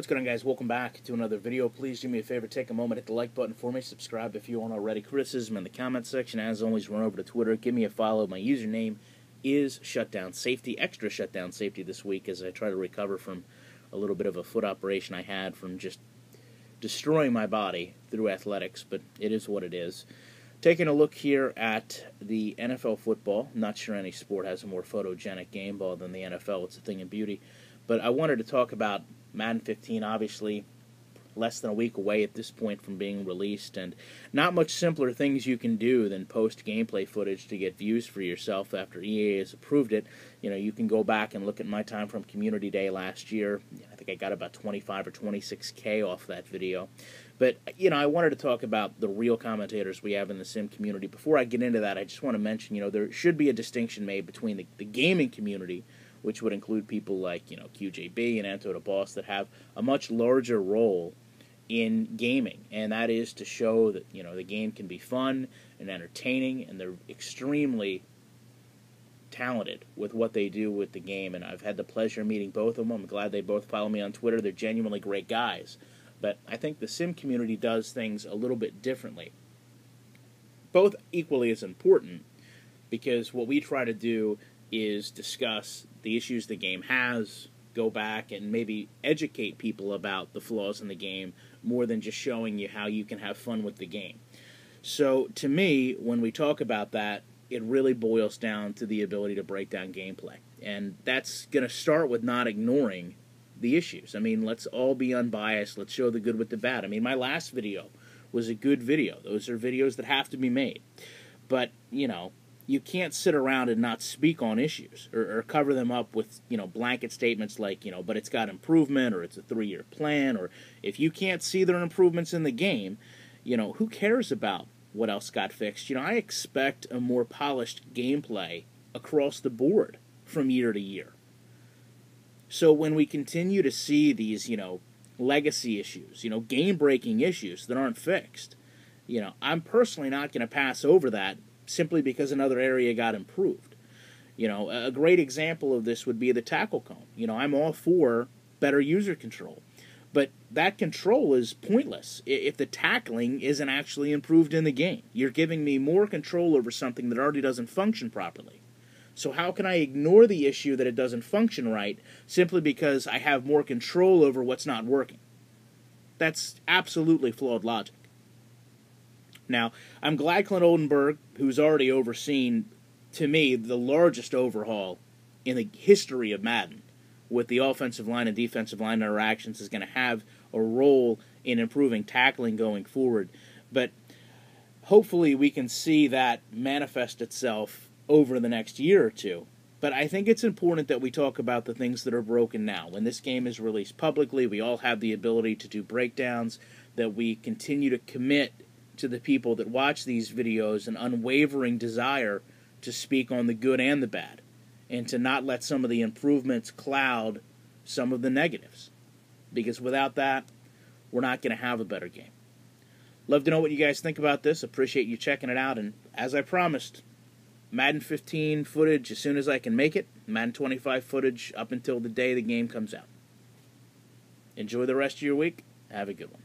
What's going on, guys? Welcome back to another video. Please do me a favor, take a moment, hit the like button for me, subscribe if you aren't already. Criticism in the comment section. As always, run over to Twitter, give me a follow. My username is Shutdown Safety, extra Shutdown Safety this week as I try to recover from a little bit of a foot operation I had from just destroying my body through athletics, but it is what it is. Taking a look here at the NFL football. I'm not sure any sport has a more photogenic game ball than the NFL. It's a thing of beauty. But I wanted to talk about Madden 15, obviously less than a week away at this point from being released, and not much simpler things you can do than post gameplay footage to get views for yourself after EA has approved it. You know, you can go back and look at my time from Community Day last year. I think I got about 25 or 26K off that video. But, you know, I wanted to talk about the real commentators we have in the sim community. Before I get into that, I just want to mention, you know, there should be a distinction made between the gaming community, which would include people like, you know, QJB and Anto the Boss that have a much larger role in gaming, and that is to show that, you know, the game can be fun and entertaining, and they're extremely talented with what they do with the game, and I've had the pleasure of meeting both of them. I'm glad they both follow me on Twitter. They're genuinely great guys, but I think the sim community does things a little bit differently. Both equally as important, because what we try to do is discuss the issues the game has, go back and maybe educate people about the flaws in the game more than just showing you how you can have fun with the game. So to me, when we talk about that, it really boils down to the ability to break down gameplay. And that's going to start with not ignoring the issues. I mean, let's all be unbiased. Let's show the good with the bad. I mean, my last video was a good video. Those are videos that have to be made. But, you know, you can't sit around and not speak on issues or cover them up with, you know, blanket statements like, you know, but it's got improvement, or it's a 3-year plan, or if you can't see there are improvements in the game, you know, who cares about what else got fixed? You know, I expect a more polished gameplay across the board from year to year. So when we continue to see these, you know, legacy issues, you know, game-breaking issues that aren't fixed, you know, I'm personally not going to pass over that simply because another area got improved. You know, a great example of this would be the tackle cone. You know, I'm all for better user control, but that control is pointless if the tackling isn't actually improved in the game. You're giving me more control over something that already doesn't function properly. So how can I ignore the issue that it doesn't function right simply because I have more control over what's not working? That's absolutely flawed logic. Now, I'm glad Clint Oldenburg, who's already overseen, to me, the largest overhaul in the history of Madden with the offensive line and defensive line interactions, is going to have a role in improving tackling going forward. But hopefully we can see that manifest itself over the next year or two. But I think it's important that we talk about the things that are broken now. When this game is released publicly, we all have the ability to do breakdowns, that we continue to commit to the people that watch these videos an unwavering desire to speak on the good and the bad, and to not let some of the improvements cloud some of the negatives. Because without that, we're not going to have a better game. Love to know what you guys think about this. Appreciate you checking it out. And as I promised, Madden 15 footage as soon as I can make it. Madden 25 footage up until the day the game comes out. Enjoy the rest of your week. Have a good one.